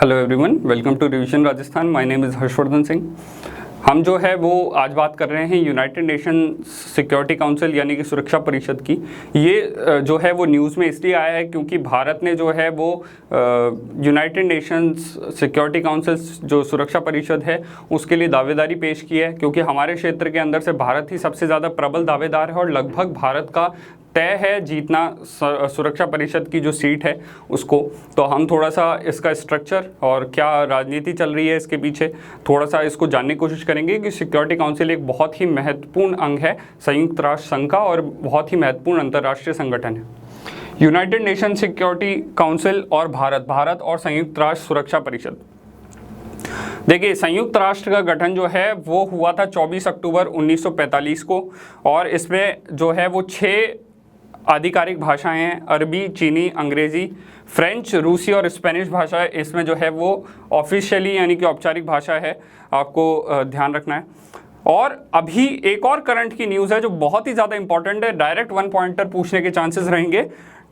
Hello everyone, welcome to revision Rajasthan. My name is Harshvardhan Singh. हम जो है वो आज बात कर रहे हैं यूनाइटेड नेशन सिक्योरिटी काउंसिल यानी कि सुरक्षा परिषद की। ये जो है वो न्यूज़ में इसलिए आया है क्योंकि भारत ने जो है वो यूनाइटेड नेशंस सिक्योरिटी काउंसिल जो सुरक्षा परिषद है उसके लिए दावेदारी पेश की है, क्योंकि हमारे क्षेत्र के अंदर से भारत ही सबसे ज़्यादा प्रबल दावेदार है और लगभग भारत का तय है जीतना सुरक्षा परिषद की जो सीट है उसको। तो हम थोड़ा सा इसका स्ट्रक्चर और क्या राजनीति चल रही है इसके पीछे थोड़ा सा इसको जानने की कोशिश करेंगे कि सिक्योरिटी काउंसिल एक बहुत ही महत्वपूर्ण अंग है संयुक्त राष्ट्र संघ का और बहुत ही महत्वपूर्ण अंतर्राष्ट्रीय संगठन है। यूनाइटेड नेशन सिक्योरिटी काउंसिल और भारत और संयुक्त राष्ट्र सुरक्षा परिषद। देखिए, संयुक्त राष्ट्र का गठन जो है वो हुआ था 24 अक्टूबर 1945 को और इसमें जो है वो 6 आधिकारिक भाषाएं हैं, अरबी, चीनी, अंग्रेज़ी, फ्रेंच, रूसी और स्पेनिश भाषा इसमें जो है वो ऑफिशियली यानी कि औपचारिक भाषा है, आपको ध्यान रखना है। और अभी एक और करंट की न्यूज़ है जो बहुत ही ज़्यादा इंपॉर्टेंट है, डायरेक्ट वन पॉइंटर पूछने के चांसेस रहेंगे।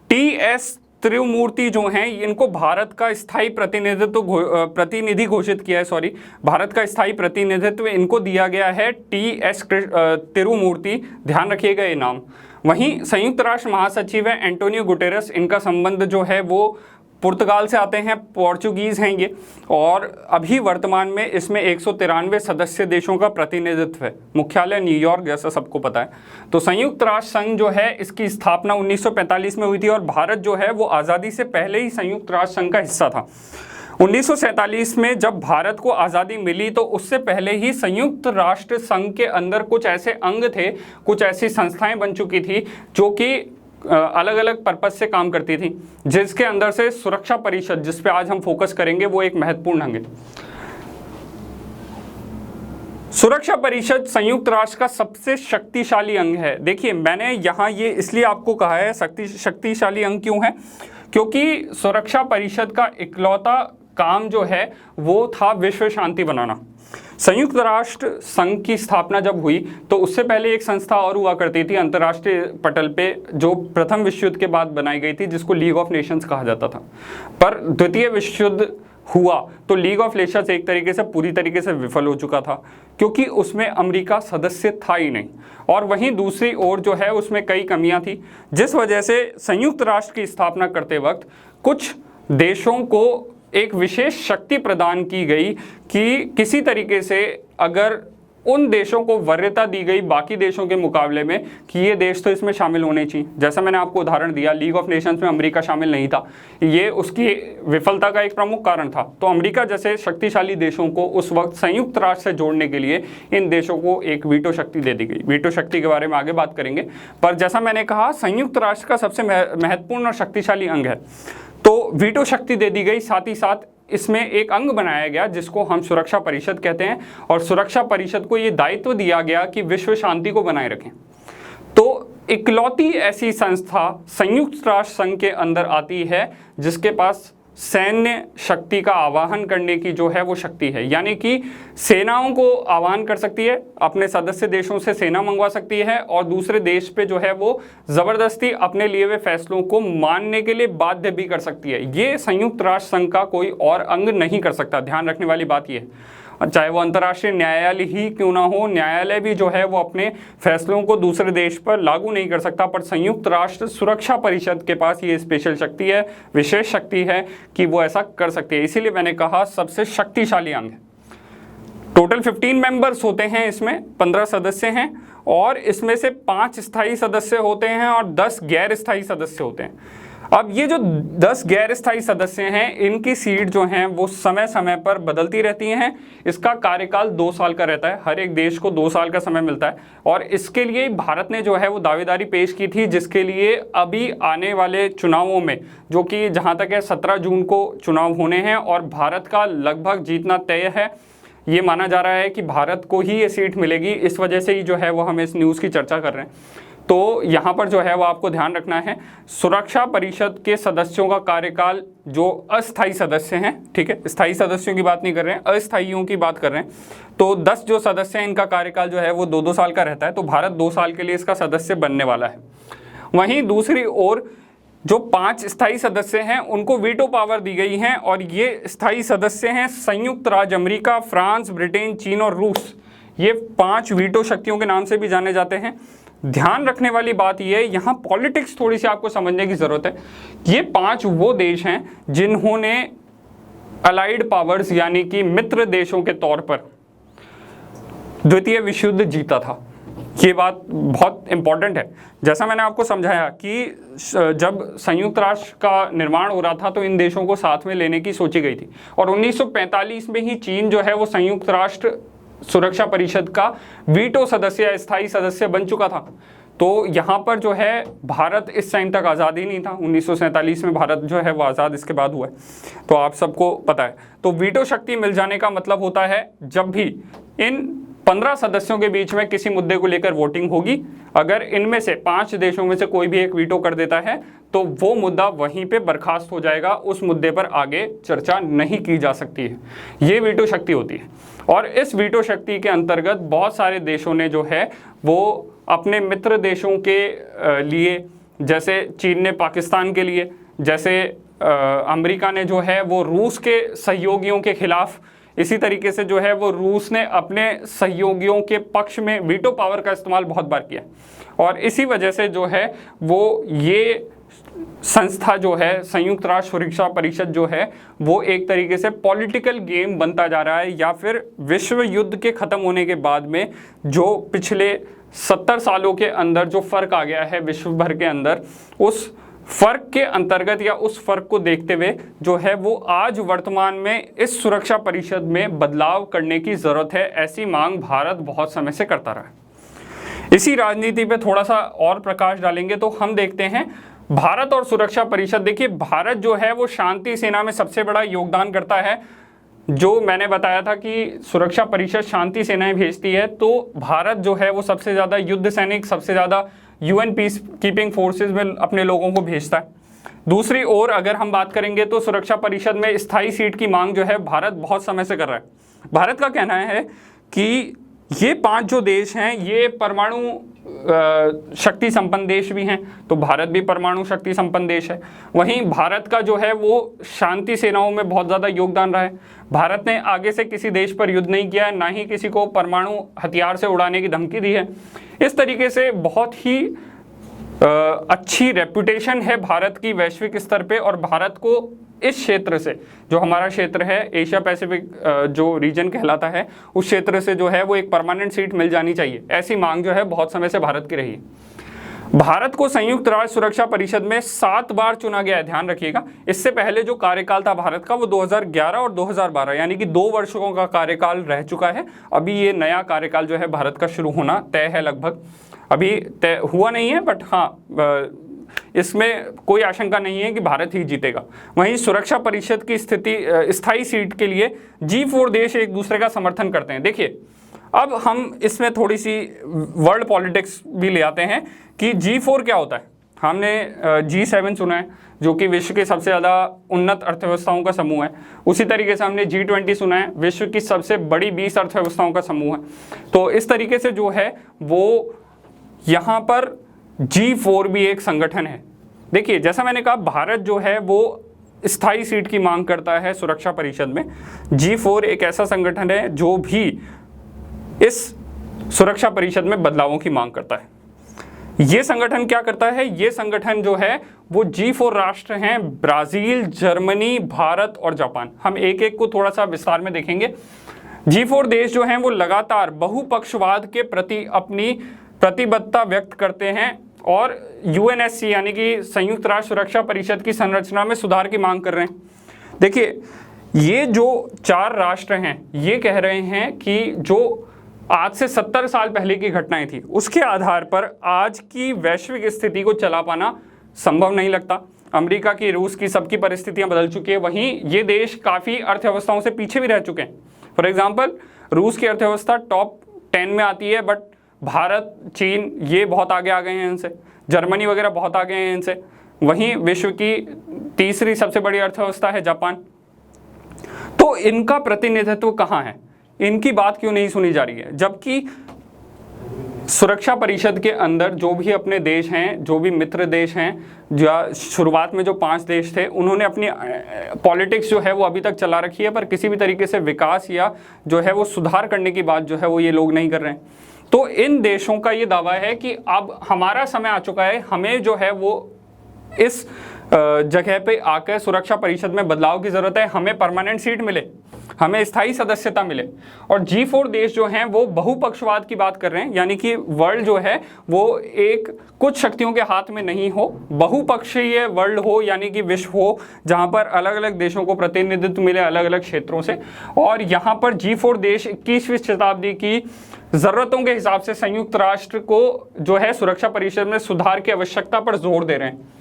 टी.एस. त्रिमूर्ति जो हैं इनको भारत का स्थायी प्रतिनिधि घोषित किया है, भारत का स्थायी प्रतिनिधित्व इनको दिया गया है टी.एस. तिरुमूर्ति, ध्यान रखिएगा ये नाम। वहीं संयुक्त राष्ट्र महासचिव है एंटोनियो गुटेरेस, इनका संबंध जो है वो पुर्तगाल से आते हैं, पोर्चुगीज़ हैं ये, और अभी वर्तमान में इसमें 193 सदस्य देशों का प्रतिनिधित्व है। मुख्यालय न्यूयॉर्क जैसा सबको पता है। तो संयुक्त राष्ट्र संघ जो है इसकी स्थापना 1945 में हुई थी और भारत जो है वो आज़ादी से पहले ही संयुक्त राष्ट्र संघ का हिस्सा था। 1947 में जब भारत को आज़ादी मिली तो उससे पहले ही संयुक्त राष्ट्र संघ के अंदर कुछ ऐसे अंग थे, कुछ ऐसी संस्थाएं बन चुकी थी जो कि अलग अलग पर्पस से काम करती थी, जिसके अंदर से सुरक्षा परिषद जिस पे आज हम फोकस करेंगे वो एक महत्वपूर्ण अंग है। सुरक्षा परिषद संयुक्त राष्ट्र का सबसे शक्तिशाली अंग है। देखिए, मैंने यहाँ ये इसलिए आपको कहा है शक्तिशाली अंग क्यों है, क्योंकि सुरक्षा परिषद का इकलौता काम जो है वो था विश्व शांति बनाना। संयुक्त राष्ट्र संघ की स्थापना जब हुई तो उससे पहले एक संस्था और हुआ करती थी अंतर्राष्ट्रीय पटल पे, जो प्रथम विश्व युद्ध के बाद बनाई गई थी, जिसको लीग ऑफ नेशंस कहा जाता था। पर द्वितीय विश्व युद्ध हुआ तो लीग ऑफ नेशंस एक तरीके से पूरी तरीके से विफल हो चुका था, क्योंकि उसमें अमेरिका सदस्य था ही नहीं, और वहीं दूसरी ओर जो है उसमें कई कमियां थी, जिस वजह से संयुक्त राष्ट्र की स्थापना करते वक्त कुछ देशों को एक विशेष शक्ति प्रदान की गई कि किसी तरीके से अगर उन देशों को वरीयता दी गई बाकी देशों के मुकाबले में कि ये देश तो इसमें शामिल होने चाहिए। जैसा मैंने आपको उदाहरण दिया, लीग ऑफ नेशंस में अमेरिका शामिल नहीं था, ये उसकी विफलता का एक प्रमुख कारण था। तो अमेरिका जैसे शक्तिशाली देशों को उस वक्त संयुक्त राष्ट्र से जोड़ने के लिए इन देशों को एक वीटो शक्ति दे दी गई। वीटो शक्ति के बारे में आगे बात करेंगे, पर जैसा मैंने कहा संयुक्त राष्ट्र का सबसे महत्वपूर्ण और शक्तिशाली अंग है, तो वीटो शक्ति दे दी गई। साथ ही साथ इसमें एक अंग बनाया गया जिसको हम सुरक्षा परिषद कहते हैं, और सुरक्षा परिषद को ये दायित्व दिया गया कि विश्व शांति को बनाए रखें। तो इकलौती ऐसी संस्था संयुक्त राष्ट्र संघ के अंदर आती है जिसके पास सैन्य शक्ति का आवाहन करने की जो है वो शक्ति है, यानी कि सेनाओं को आह्वान कर सकती है, अपने सदस्य देशों से सेना मंगवा सकती है और दूसरे देश पे जो है वो ज़बरदस्ती अपने लिए हुए फैसलों को मानने के लिए बाध्य भी कर सकती है। ये संयुक्त राष्ट्र संघ का कोई और अंग नहीं कर सकता। ध्यान रखने वाली बात ये है, चाहे वो अंतर्राष्ट्रीय न्यायालय ही क्यों ना हो, न्यायालय भी जो है वो अपने फैसलों को दूसरे देश पर लागू नहीं कर सकता, पर संयुक्त राष्ट्र सुरक्षा परिषद के पास ये स्पेशल शक्ति है, विशेष शक्ति है कि वो ऐसा कर सकती है। इसीलिए मैंने कहा सबसे शक्तिशाली अंग है। टोटल 15 मेंबर्स होते हैं, इसमें 15 सदस्य हैं और इसमें से 5 स्थायी सदस्य होते हैं और 10 गैर स्थायी सदस्य होते हैं। अब ये जो 10 गैर स्थायी सदस्य हैं इनकी सीट जो हैं वो समय समय पर बदलती रहती हैं। इसका कार्यकाल 2 साल का रहता है, हर एक देश को 2 साल का समय मिलता है, और इसके लिए भारत ने जो है वो दावेदारी पेश की थी, जिसके लिए अभी आने वाले चुनावों में, जो कि जहाँ तक है 17 जून को चुनाव होने हैं और भारत का लगभग जीतना तय है। ये माना जा रहा है कि भारत को ही ये सीट मिलेगी, इस वजह से ही जो है वो हम इस न्यूज़ की चर्चा कर रहे हैं। तो यहाँ पर जो है वो आपको ध्यान रखना है, सुरक्षा परिषद के सदस्यों का कार्यकाल जो अस्थायी सदस्य हैं, ठीक है, स्थायी सदस्यों की बात नहीं कर रहे हैं, अस्थायियों की बात कर रहे हैं, तो 10 जो सदस्य हैं इनका कार्यकाल जो है वो 2-2 साल का रहता है। तो भारत 2 साल के लिए इसका सदस्य बनने वाला है। वहीं दूसरी ओर जो 5 स्थायी सदस्य हैं उनको वीटो पावर दी गई है, और ये स्थायी सदस्य हैं संयुक्त राज्य अमेरिका, फ्रांस, ब्रिटेन, चीन और रूस। ये 5 वीटो शक्तियों के नाम से भी जाने जाते हैं। ध्यान रखने वाली बात ये है, यहाँ पॉलिटिक्स थोड़ी सी आपको समझने की जरूरत है। ये 5 वो देश हैं जिन्होंने अलाइड पावर्स यानी कि मित्र देशों के तौर पर द्वितीय विश्व युद्ध जीता था। ये बात बहुत इंपॉर्टेंट है। जैसा मैंने आपको समझाया कि जब संयुक्त राष्ट्र का निर्माण हो रहा था तो इन देशों को साथ में लेने की सोची गई थी, और 1945 में ही चीन जो है वो संयुक्त राष्ट्र सुरक्षा परिषद का वीटो सदस्य या स्थायी सदस्य बन चुका था। तो यहाँ पर जो है भारत इस टाइम तक आज़ाद ही नहीं था। 1947 में भारत जो है वो आज़ाद इसके बाद हुआ है, तो आप सबको पता है। तो वीटो शक्ति मिल जाने का मतलब होता है जब भी इन 15 सदस्यों के बीच में किसी मुद्दे को लेकर वोटिंग होगी, अगर इनमें से 5 देशों में से कोई भी एक वीटो कर देता है तो वो मुद्दा वहीं पे बर्खास्त हो जाएगा, उस मुद्दे पर आगे चर्चा नहीं की जा सकती है। ये वीटो शक्ति होती है, और इस वीटो शक्ति के अंतर्गत बहुत सारे देशों ने जो है वो अपने मित्र देशों के लिए, जैसे चीन ने पाकिस्तान के लिए, जैसे अमेरिका ने जो है वो रूस के सहयोगियों के खिलाफ, इसी तरीके से जो है वो रूस ने अपने सहयोगियों के पक्ष में वीटो पावर का इस्तेमाल बहुत बार किया, और इसी वजह से जो है वो ये संस्था जो है संयुक्त राष्ट्र सुरक्षा परिषद जो है वो एक तरीके से पॉलिटिकल गेम बनता जा रहा है, या फिर विश्व युद्ध के ख़त्म होने के बाद में जो पिछले 70 सालों के अंदर जो फ़र्क आ गया है विश्व भर के अंदर, उस फ़र्क के अंतर्गत या उस फ़र्क को देखते हुए जो है वो आज वर्तमान में इस सुरक्षा परिषद में बदलाव करने की ज़रूरत है। ऐसी मांग भारत बहुत समय से करता रहा है। इसी राजनीति पे थोड़ा सा और प्रकाश डालेंगे तो हम देखते हैं भारत और सुरक्षा परिषद। देखिए, भारत जो है वो शांति सेना में सबसे बड़ा योगदान करता है। जो मैंने बताया था कि सुरक्षा परिषद शांति सेनाएं भेजती है, तो भारत जो है वो सबसे ज़्यादा युद्ध सैनिक, सबसे ज़्यादा यूएन पीस कीपिंग फोर्सेस में अपने लोगों को भेजता है। दूसरी ओर अगर हम बात करेंगे तो सुरक्षा परिषद में स्थायी सीट की मांग जो है भारत बहुत समय से कर रहा है। भारत का कहना है कि ये 5 जो देश हैं ये परमाणु शक्ति संपन्न देश भी हैं, तो भारत भी परमाणु शक्ति संपन्न देश है। वहीं भारत का जो है वो शांति सेनाओं में बहुत ज़्यादा योगदान रहा है। भारत ने आगे से किसी देश पर युद्ध नहीं किया है, ना ही किसी को परमाणु हथियार से उड़ाने की धमकी दी है। इस तरीके से बहुत ही अच्छी रेपुटेशन है भारत की वैश्विक स्तर पे, और भारत को इस क्षेत्र से, जो हमारा क्षेत्र है एशिया पैसिफिक जो रीजन कहलाता है, उस क्षेत्र से जो है वो एक परमानेंट सीट मिल जानी चाहिए। ऐसी मांग जो है बहुत समय से भारत की रही है। भारत को संयुक्त राष्ट्र सुरक्षा परिषद में 7 बार चुना गया है, ध्यान रखिएगा। इससे पहले जो कार्यकाल था भारत का वो 2011 और 2012 यानी कि 2 वर्षों का कार्यकाल रह चुका है। अभी ये नया कार्यकाल जो है भारत का शुरू होना तय है, लगभग अभी तय हुआ नहीं है, बट हाँ इसमें कोई आशंका नहीं है कि भारत ही जीतेगा। वहीं सुरक्षा परिषद की स्थिति स्थायी सीट के लिए G4 देश एक दूसरे का समर्थन करते हैं। देखिए, अब हम इसमें थोड़ी सी वर्ल्ड पॉलिटिक्स भी ले आते हैं कि G4 क्या होता है। हमने G7 सुना है जो कि विश्व की सबसे ज़्यादा उन्नत अर्थव्यवस्थाओं का समूह है। उसी तरीके से हमने G20 सुना है, विश्व की सबसे बड़ी 20 अर्थव्यवस्थाओं का समूह है। तो इस तरीके से जो है वो यहाँ पर G4 भी एक संगठन है। देखिए, जैसा मैंने कहा भारत जो है वो स्थायी सीट की मांग करता है सुरक्षा परिषद में। G4 एक ऐसा संगठन है जो भी इस सुरक्षा परिषद में बदलावों की मांग करता है। ये संगठन क्या करता है? ये संगठन जो है वो G4 राष्ट्र हैं, ब्राज़ील, जर्मनी, भारत और जापान। हम एक एक को थोड़ा सा विस्तार में देखेंगे। G4 देश जो हैं वो लगातार बहुपक्षवाद के प्रति अपनी प्रतिबद्धता व्यक्त करते हैं और UNSC यानी कि संयुक्त राष्ट्र सुरक्षा परिषद की संरचना में सुधार की मांग कर रहे हैं। देखिए, ये जो 4 राष्ट्र हैं ये कह रहे हैं कि जो आज से 70 साल पहले की घटनाएं थी उसके आधार पर आज की वैश्विक स्थिति को चला पाना संभव नहीं लगता। अमेरिका की, रूस की, सबकी परिस्थितियां बदल चुकी है। वहीं ये देश काफ़ी अर्थव्यवस्थाओं से पीछे भी रह चुके हैं। फॉर एग्जाम्पल, रूस की अर्थव्यवस्था टॉप 10 में आती है, बट भारत, चीन ये बहुत आगे आ गए हैं इनसे, जर्मनी वगैरह बहुत आगे हैं इनसे। वहीं विश्व की तीसरी सबसे बड़ी अर्थव्यवस्था है जापान। तो इनका प्रतिनिधित्व कहाँ है? इनकी बात क्यों नहीं सुनी जा रही है? जबकि सुरक्षा परिषद के अंदर जो भी अपने देश हैं, जो भी मित्र देश हैं, जो शुरुआत में जो 5 देश थे, उन्होंने अपनी पॉलिटिक्स जो है वो अभी तक चला रखी है, पर किसी भी तरीके से विकास या जो है वो सुधार करने की बात जो है वो ये लोग नहीं कर रहे हैं। तो इन देशों का ये दावा है कि अब हमारा समय आ चुका है, हमें जो है वो इस जगह पे आकर सुरक्षा परिषद में बदलाव की ज़रूरत है, हमें परमानेंट सीट मिले, हमें स्थायी सदस्यता मिले। और G4 देश जो हैं वो बहुपक्षवाद की बात कर रहे हैं, यानी कि वर्ल्ड जो है वो एक कुछ शक्तियों के हाथ में नहीं हो, बहुपक्षीय वर्ल्ड हो, यानी कि विश्व हो जहां पर अलग अलग देशों को प्रतिनिधित्व मिले अलग अलग क्षेत्रों से। और यहाँ पर G4 देश 21वीं शताब्दी की ज़रूरतों के हिसाब से संयुक्त राष्ट्र को जो है सुरक्षा परिषद में सुधार की आवश्यकता पर जोर दे रहे हैं।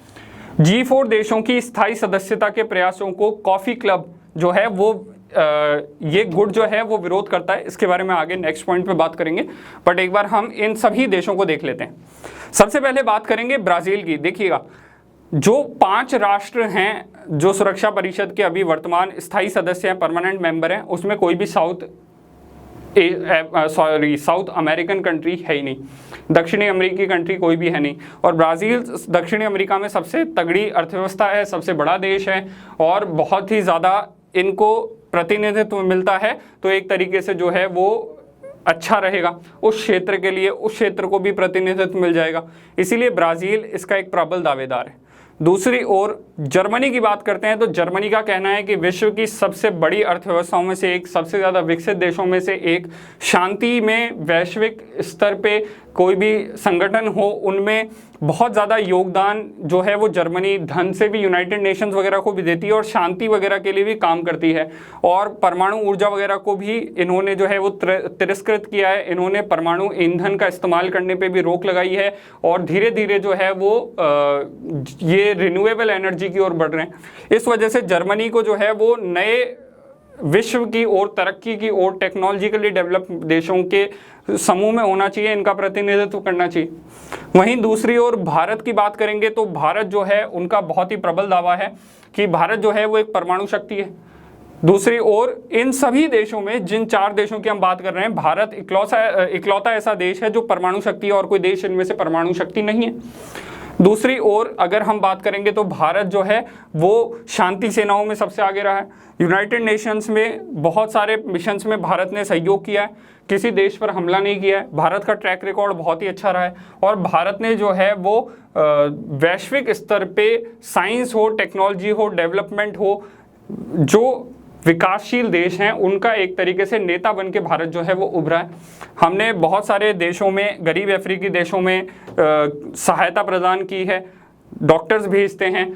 G4 देशों की स्थायी सदस्यता के प्रयासों को कॉफ़ी क्लब जो है वो ये गुट जो है वो विरोध करता है। इसके बारे में आगे नेक्स्ट पॉइंट पे बात करेंगे, बट एक बार हम इन सभी देशों को देख लेते हैं। सबसे पहले बात करेंगे ब्राज़ील की। देखिएगा, जो 5 राष्ट्र हैं जो सुरक्षा परिषद के अभी वर्तमान स्थायी सदस्य हैं, परमानेंट मेंबर हैं, उसमें कोई भी साउथ अमेरिकन कंट्री है ही नहीं, दक्षिणी अमेरिकी कंट्री कोई भी है नहीं। और ब्राज़ील दक्षिणी अमेरिका में सबसे तगड़ी अर्थव्यवस्था है, सबसे बड़ा देश है और बहुत ही ज़्यादा इनको प्रतिनिधित्व मिलता है। तो एक तरीके से जो है वो अच्छा रहेगा उस क्षेत्र के लिए, उस क्षेत्र को भी प्रतिनिधित्व मिल जाएगा, इसीलिए ब्राज़ील इसका एक प्रबल दावेदार है। दूसरी ओर जर्मनी की बात करते हैं तो जर्मनी का कहना है कि विश्व की सबसे बड़ी अर्थव्यवस्थाओं में से एक, सबसे ज़्यादा विकसित देशों में से एक, शांति में वैश्विक स्तर पे कोई भी संगठन हो उनमें बहुत ज़्यादा योगदान जो है वो जर्मनी धन से भी यूनाइटेड नेशंस वगैरह को भी देती है और शांति वगैरह के लिए भी काम करती है। और परमाणु ऊर्जा वगैरह को भी इन्होंने जो है वो तिरस्कृत किया है, इन्होंने परमाणु ईंधन का इस्तेमाल करने पे भी रोक लगाई है और धीरे धीरे जो है वो ये रिन्यूएबल एनर्जी की ओर बढ़ रहे हैं। इस वजह से जर्मनी को जो है वो नए विश्व की ओर, तरक्की की ओर, टेक्नोलॉजिकली डेवलप देशों के समूह में होना चाहिए, इनका प्रतिनिधित्व करना चाहिए। वहीं दूसरी ओर भारत की बात करेंगे तो भारत जो है उनका बहुत ही प्रबल दावा है कि भारत जो है वो एक परमाणु शक्ति है। दूसरी ओर इन सभी देशों में, जिन 4 देशों की हम बात कर रहे हैं, भारत इकलौता ऐसा देश है जो परमाणु शक्ति है और कोई देश इनमें से परमाणु शक्ति नहीं है। दूसरी ओर अगर हम बात करेंगे तो भारत जो है वो शांति सेनाओं में सबसे आगे रहा है। यूनाइटेड नेशंस में बहुत सारे मिशंस में भारत ने सहयोग किया है, किसी देश पर हमला नहीं किया है। भारत का ट्रैक रिकॉर्ड बहुत ही अच्छा रहा है और भारत ने जो है वो वैश्विक स्तर पे साइंस हो, टेक्नोलॉजी हो, डेवलपमेंट हो, जो विकासशील देश हैं उनका एक तरीके से नेता बन के भारत जो है वो उभरा है। हमने बहुत सारे देशों में, गरीब अफ्रीकी देशों में सहायता प्रदान की है, डॉक्टर्स भेजते हैं,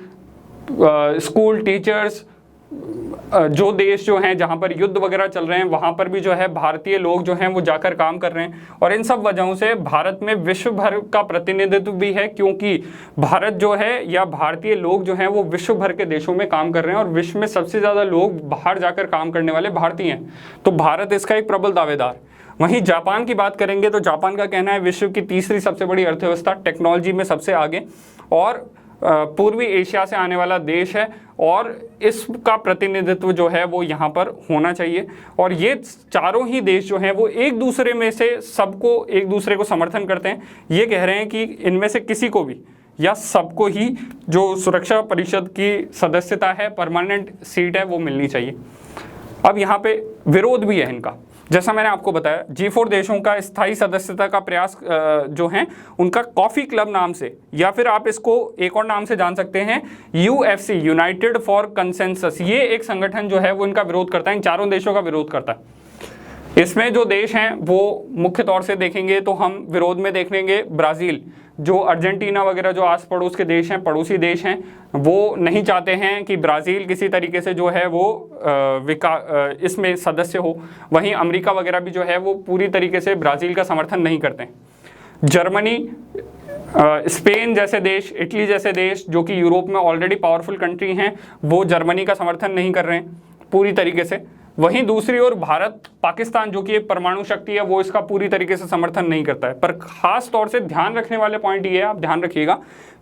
स्कूल टीचर्स, जो देश जो हैं जहाँ पर युद्ध वगैरह चल रहे हैं वहाँ पर भी जो है भारतीय लोग जो हैं वो जाकर काम कर रहे हैं। और इन सब वजहों से भारत में विश्व भर का प्रतिनिधित्व भी है, क्योंकि भारत जो है या भारतीय लोग जो हैं वो विश्व भर के देशों में काम कर रहे हैं और विश्व में सबसे ज़्यादा लोग बाहर जाकर काम करने वाले भारतीय हैं। तो भारत इसका एक प्रबल दावेदार। वहीं जापान की बात करेंगे तो जापान का कहना है विश्व की तीसरी सबसे बड़ी अर्थव्यवस्था, टेक्नोलॉजी में सबसे आगे और पूर्वी एशिया से आने वाला देश है और इसका प्रतिनिधित्व जो है वो यहाँ पर होना चाहिए। और ये चारों ही देश जो हैं वो एक दूसरे में से सबको, एक दूसरे को समर्थन करते हैं। ये कह रहे हैं कि इनमें से किसी को भी या सबको ही जो सुरक्षा परिषद की सदस्यता है, परमानेंट सीट है, वो मिलनी चाहिए। अब यहाँ पे विरोध भी है इनका। जैसा मैंने आपको बताया, G4 देशों का स्थायी सदस्यता का प्रयास जो हैं उनका कॉफ़ी क्लब नाम से, या फिर आप इसको एक और नाम से जान सकते हैं, UFC, यूनाइटेड फॉर कंसेंसस, ये एक संगठन जो है वो इनका विरोध करता है, इन चारों देशों का विरोध करता है। इसमें जो देश हैं वो मुख्य तौर से देखेंगे तो हम विरोध में देख लेंगे ब्राज़ील, जो अर्जेंटीना वगैरह जो आस पड़ोस के देश हैं, पड़ोसी देश हैं, वो नहीं चाहते हैं कि ब्राज़ील किसी तरीके से जो है वो इसमें सदस्य हो। वहीं अमेरिका वगैरह भी जो है वो पूरी तरीके से ब्राज़ील का समर्थन नहीं करते हैं। जर्मनी, स्पेन जैसे देश, इटली जैसे देश जो कि यूरोप में ऑलरेडी पावरफुल कंट्री हैं, वो जर्मनी का समर्थन नहीं कर रहे हैं पूरी तरीके से। वहीं दूसरी ओर भारत, पाकिस्तान जो कि एक परमाणु शक्ति है, वो इसका पूरी तरीके से समर्थन नहीं करता है। पर खास तौर से ध्यान रखने वाले पॉइंट ये है, आप ध्यान रखिएगा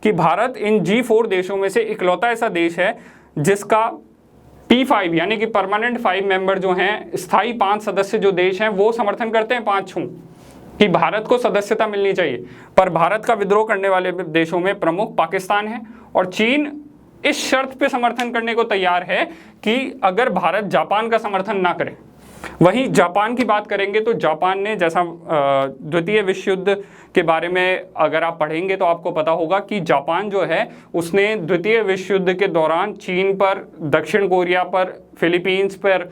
कि भारत इन G4 देशों में से इकलौता ऐसा देश है जिसका P5 यानी कि परमानेंट 5 मेंबर जो हैं, स्थायी 5 सदस्य जो देश हैं, वो समर्थन करते हैं 5 छू। कि भारत को सदस्यता मिलनी चाहिए, पर भारत का विद्रोह करने वाले देशों में प्रमुख पाकिस्तान है और चीन इस शर्त पे समर्थन करने को तैयार है कि अगर भारत जापान का समर्थन ना करे। वहीं जापान की बात करेंगे तो जापान ने, जैसा द्वितीय विश्व युद्ध के बारे में अगर आप पढ़ेंगे तो आपको पता होगा कि जापान जो है उसने द्वितीय विश्व युद्ध के दौरान चीन पर, दक्षिण कोरिया पर, फिलीपींस पर,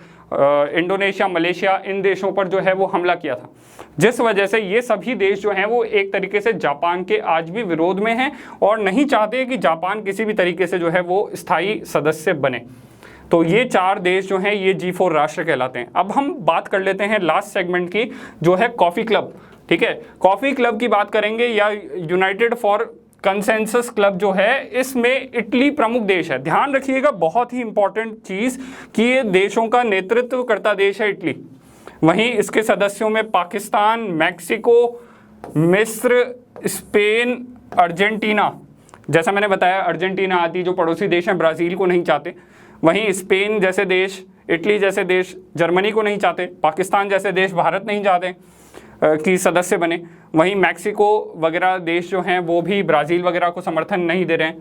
इंडोनेशिया, मलेशिया, इन देशों पर जो है वो हमला किया था, जिस वजह से ये सभी देश जो हैं वो एक तरीके से जापान के आज भी विरोध में हैं और नहीं चाहते कि जापान किसी भी तरीके से जो है वो स्थायी सदस्य बने। तो ये 4 देश जो हैं ये G4 राष्ट्र कहलाते हैं। अब हम बात कर लेते हैं लास्ट सेगमेंट की, जो है कॉफ़ी क्लब। ठीक है, कॉफ़ी क्लब की बात करेंगे या यूनाइटेड फॉर कंसेंसस क्लब जो है, इसमें इटली प्रमुख देश है। ध्यान रखिएगा, बहुत ही इंपॉर्टेंट चीज़ कि ये देशों का नेतृत्व करता देश है इटली। वहीं इसके सदस्यों में पाकिस्तान, मैक्सिको, मिस्र, स्पेन, अर्जेंटीना, जैसा मैंने बताया अर्जेंटीना आदि जो पड़ोसी देश हैं ब्राज़ील को नहीं चाहते। वहीं स्पेन जैसे देश, इटली जैसे देश जर्मनी को नहीं चाहते। पाकिस्तान जैसे देश भारत नहीं चाहते कि सदस्य बने। वहीं मैक्सिको वगैरह देश जो हैं वो भी ब्राज़ील वगैरह को समर्थन नहीं दे रहे हैं।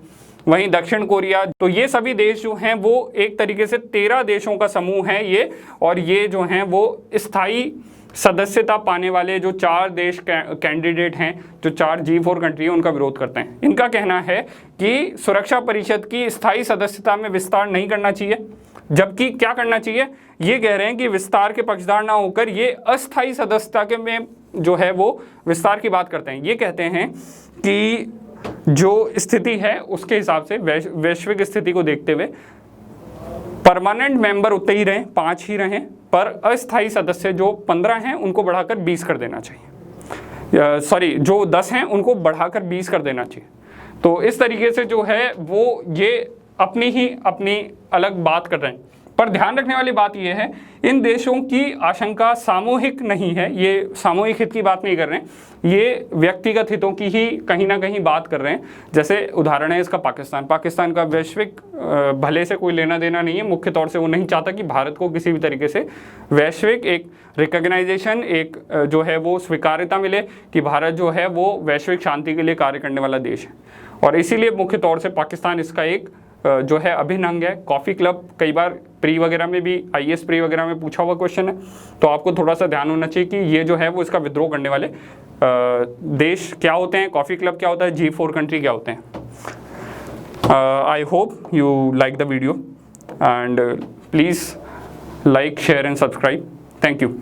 वहीं दक्षिण कोरिया, तो ये सभी देश जो हैं वो एक तरीके से 13 देशों का समूह है ये, और ये जो हैं वो स्थायी सदस्यता पाने वाले जो 4 देश कैंडिडेट हैं, जो 4 G4 कंट्री हैं, उनका विरोध करते हैं। इनका कहना है कि सुरक्षा परिषद की स्थायी सदस्यता में विस्तार नहीं करना चाहिए, जबकि क्या करना चाहिए, ये कह रहे हैं कि विस्तार के पक्षधर ना होकर ये अस्थायी सदस्यता के में जो है वो विस्तार की बात करते हैं। ये कहते हैं कि जो स्थिति है उसके हिसाब से, वैश्विक स्थिति को देखते हुए परमानेंट मेंबर उतने ही रहें, 5 ही रहें, पर अस्थायी सदस्य जो 15 हैं उनको बढ़ाकर 20 कर देना चाहिए। सॉरी, जो 10 हैं उनको बढ़ाकर 20 कर देना चाहिए। तो इस तरीके से जो है वो ये अपनी अलग बात कर रहे हैं। पर ध्यान रखने वाली बात यह है, इन देशों की आशंका सामूहिक नहीं है, ये सामूहिक हित की बात नहीं कर रहे हैं, ये व्यक्तिगत हितों की ही कहीं ना कहीं बात कर रहे हैं। जैसे उदाहरण है इसका पाकिस्तान का वैश्विक भले से कोई लेना देना नहीं है। मुख्य तौर से वो नहीं चाहता कि भारत को किसी भी तरीके से वैश्विक एक रिकग्नाइजेशन, एक जो है वो स्वीकार्यता मिले कि भारत जो है वो वैश्विक शांति के लिए कार्य करने वाला देश है, और इसीलिए मुख्य तौर से पाकिस्तान इसका एक जो है अभिन्न अंग है। कॉफ़ी क्लब कई बार प्री वगैरह में भी, IAS प्री वगैरह में पूछा हुआ क्वेश्चन है, तो आपको थोड़ा सा ध्यान होना चाहिए कि ये जो है वो इसका विद्रोह करने वाले देश क्या होते हैं, कॉफ़ी क्लब क्या होता है, G4 कंट्री क्या होते हैं। I hope you like the video and please like, share and subscribe. Thank you.